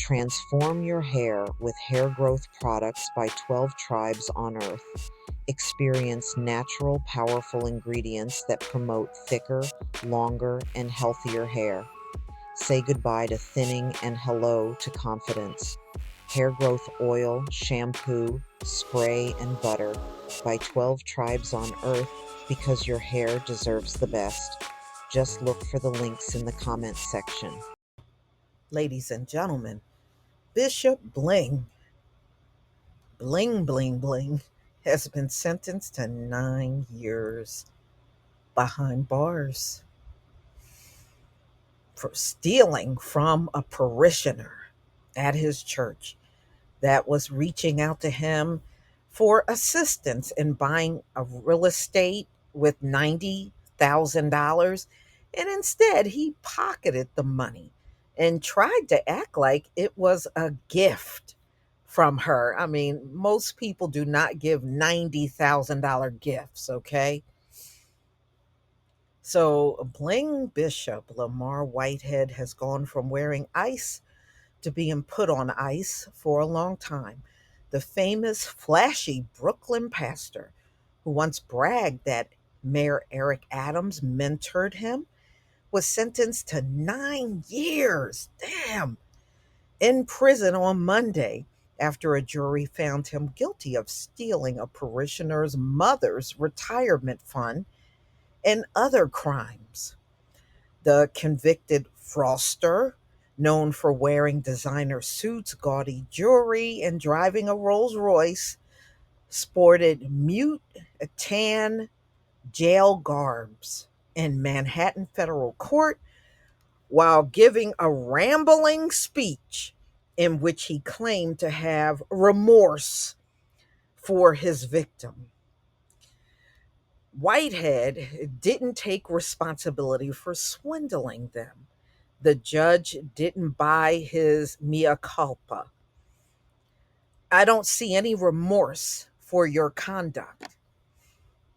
Transform your hair with hair growth products by 12 tribes on Earth. Experience natural, powerful ingredients that promote thicker, longer, and healthier hair. Say goodbye to thinning and hello to confidence. Hair growth oil, shampoo, spray, and butter by 12 tribes on Earth because your hair deserves the best. Just look for the links in the comments section. Ladies and gentlemen, Bishop Bling, has been sentenced to 9 years behind bars for stealing from a parishioner at his church that was reaching out to him for assistance in buying a real estate with $90,000. And instead, he pocketed the money and tried to act like it was a gift from her. I mean, most people do not give $90,000 gifts, okay? So, Bling Bishop Lamar Whitehead has gone from wearing ice to being put on ice for a long time. The famous, flashy Brooklyn pastor who once bragged that Mayor Eric Adams mentored him was sentenced to 9 years, damn, in prison on Monday after a jury found him guilty of stealing a parishioner's mother's retirement fund and other crimes. The convicted fraudster, known for wearing designer suits, gaudy jewelry, and driving a Rolls Royce, sported mute tan jail garbs in Manhattan federal court while giving a rambling speech in which he claimed to have remorse for his victim. Whitehead didn't take responsibility for swindling them. The judge didn't buy his mea culpa. I don't see any remorse for your conduct.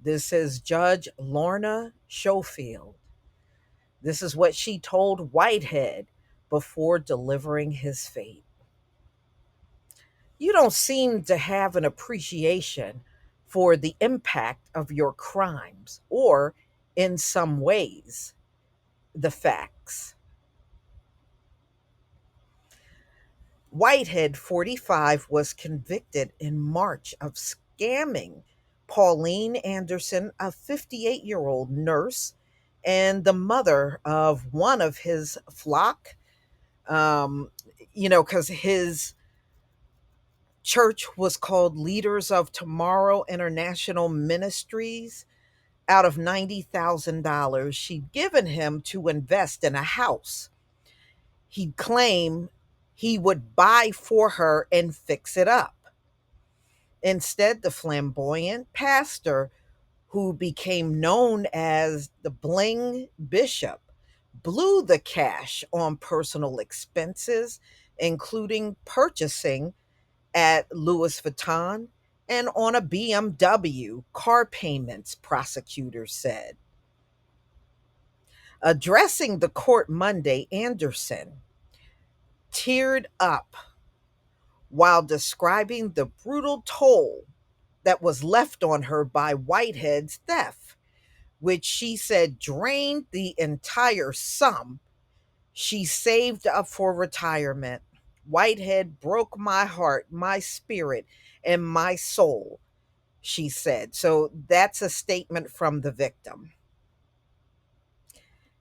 This is Judge Lorna Schofield. This is what she told Whitehead before delivering his fate. You don't seem to have an appreciation for the impact of your crimes, or in some ways, the facts. Whitehead, 45, was convicted in March of scamming Pauline Anderson, a 58-year-old nurse and the mother of one of his flock. Um, because his church was called Leaders of Tomorrow International Ministries. Out of $90,000 she'd given him to invest in a house he'd claim he would buy for her and fix it up. Instead, the flamboyant pastor, who became known as the Bling Bishop, blew the cash on personal expenses, including purchasing at Louis Vuitton and on a BMW car payments, prosecutors said. Addressing the court Monday, Anderson teared up while describing the brutal toll that was left on her by Whitehead's theft, which she said drained the entire sum she saved up for retirement. Whitehead broke my heart, my spirit, and my soul, she said. So that's a statement from the victim.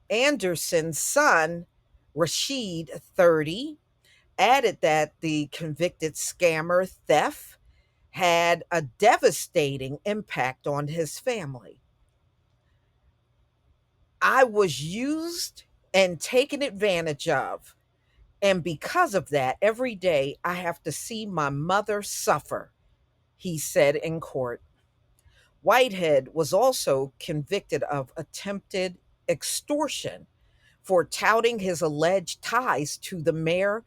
Anderson's son, Rashid, 30, added that the convicted scammer theft had a devastating impact on his family. I was used and taken advantage of. And because of that, every day I have to see my mother suffer, he said in court. Whitehead was also convicted of attempted extortion for touting his alleged ties to the mayor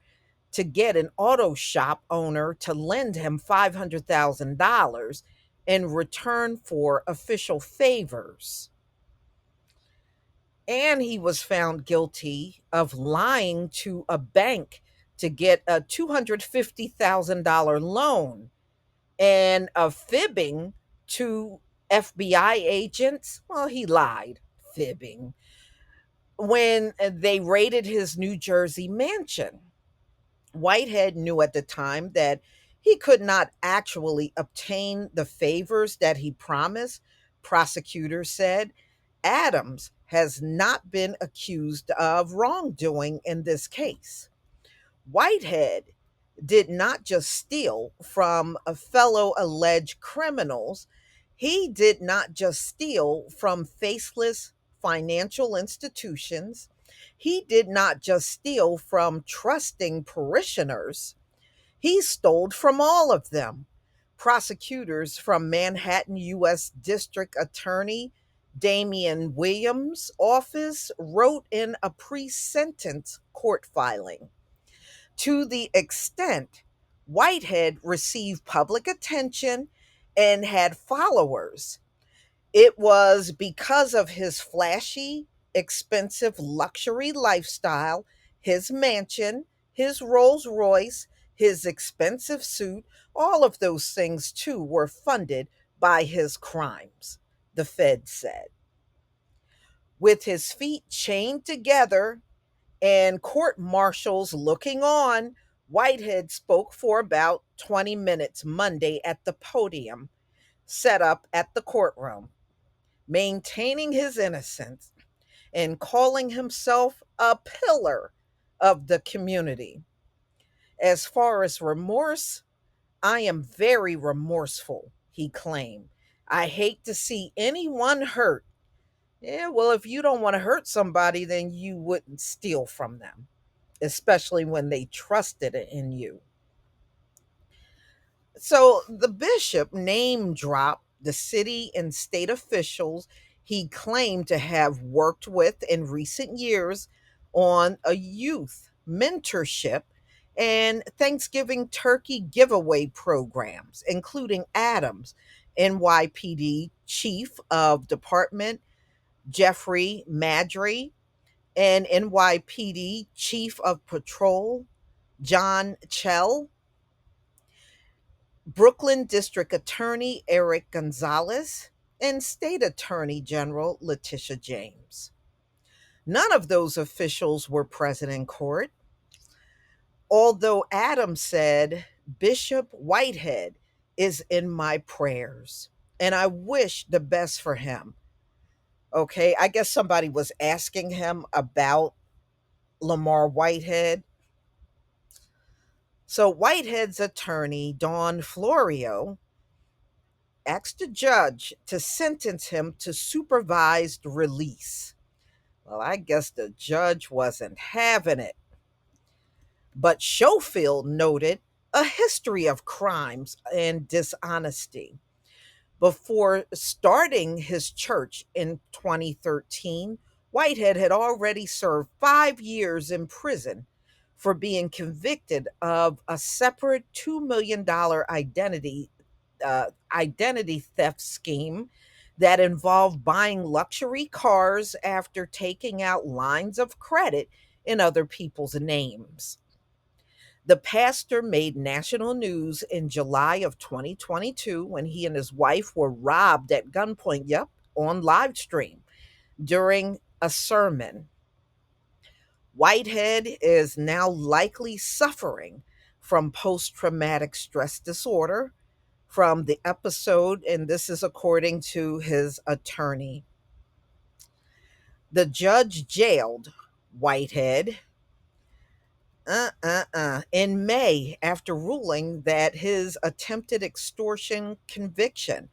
to get an auto shop owner to lend him $500,000 in return for official favors. And he was found guilty of lying to a bank to get a $250,000 loan and of fibbing to FBI agents. Well, he lied, fibbing, when they raided his New Jersey mansion. Whitehead knew at the time that he could not actually obtain the favors that he promised. Prosecutors said Adams has not been accused of wrongdoing in this case. Whitehead did not just steal from a fellow alleged criminals, he did not just steal from faceless financial institutions. He did not just steal from trusting parishioners. He stole from all of them. Prosecutors from Manhattan U.S. District Attorney Damian Williams' office wrote in a pre sentence court filing, to the extent Whitehead received public attention and had followers, it was because of his flashy, expensive luxury lifestyle, his mansion, his Rolls Royce, his expensive suit. All of those things, too, were funded by his crimes, the Fed said. With his feet chained together and court marshals looking on, Whitehead spoke for about 20 minutes Monday at the podium set up at the courtroom, maintaining his innocence and calling himself a pillar of the community. As far as remorse, I am very remorseful, he claimed. I hate to see anyone hurt. Yeah, well, if you don't want to hurt somebody, then you wouldn't steal from them, especially when they trusted in you. So the bishop name dropped the city and state officials he claimed to have worked with in recent years on a youth mentorship and Thanksgiving turkey giveaway programs, including Adams, NYPD Chief of Department Jeffrey Madry, and NYPD Chief of Patrol John Chell, Brooklyn District Attorney Eric Gonzalez, and State Attorney General Letitia James. None of those officials were present in court, although Adams said Bishop Whitehead is in my prayers and I wish the best for him. Okay, I guess somebody was asking him about Lamar Whitehead. So Whitehead's attorney, Don Florio, asked the judge to sentence him to supervised release. Well, I guess the judge wasn't having it. But Schofield noted a history of crimes and dishonesty. Before starting his church in 2013, Whitehead had already served 5 years in prison for being convicted of a separate $2 million identity theft scheme that involved buying luxury cars after taking out lines of credit in other people's names. The pastor made national news in July of 2022 when he and his wife were robbed at gunpoint, yep, on live stream during a sermon. Whitehead is now likely suffering from post traumatic stress disorder from the episode, and this is according to his attorney. The judge jailed Whitehead in May after ruling that his attempted extortion conviction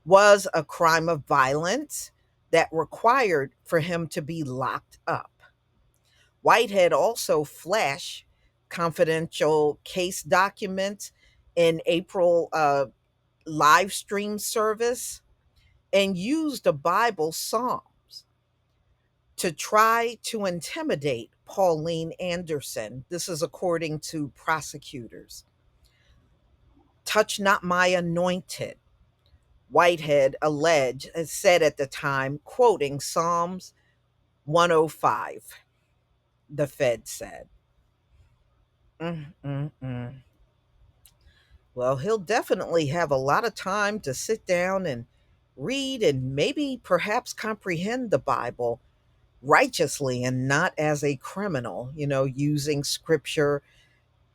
was a crime of violence that required for him to be locked up. Whitehead also flashed confidential case documents in April live stream service and used the Bible Psalms to try to intimidate Pauline Anderson. This is according to prosecutors. Touch not my anointed, Whitehead alleged, said at the time, quoting Psalms 105, the Fed said. Mm, mm, mm. Well, he'll definitely have a lot of time to sit down and read and maybe perhaps comprehend the Bible righteously and not as a criminal, using scripture,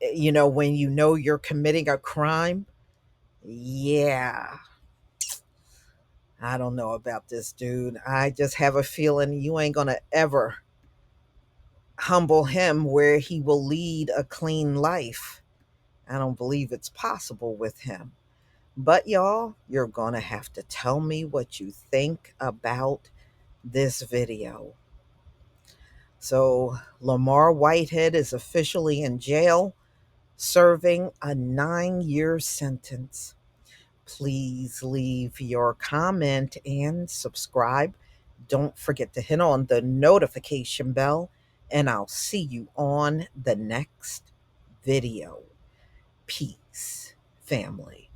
when you know you're committing a crime. Yeah, I don't know about this dude. I just have a feeling you ain't going to ever humble him where he will lead a clean life. I don't believe it's possible with him. But y'all, you're going to have to tell me what you think about this video. So, Lamar Whitehead is officially in jail, serving a 9-year sentence. Please leave your comment and subscribe. Don't forget to hit on the notification bell, and I'll see you on the next video. Peace, family.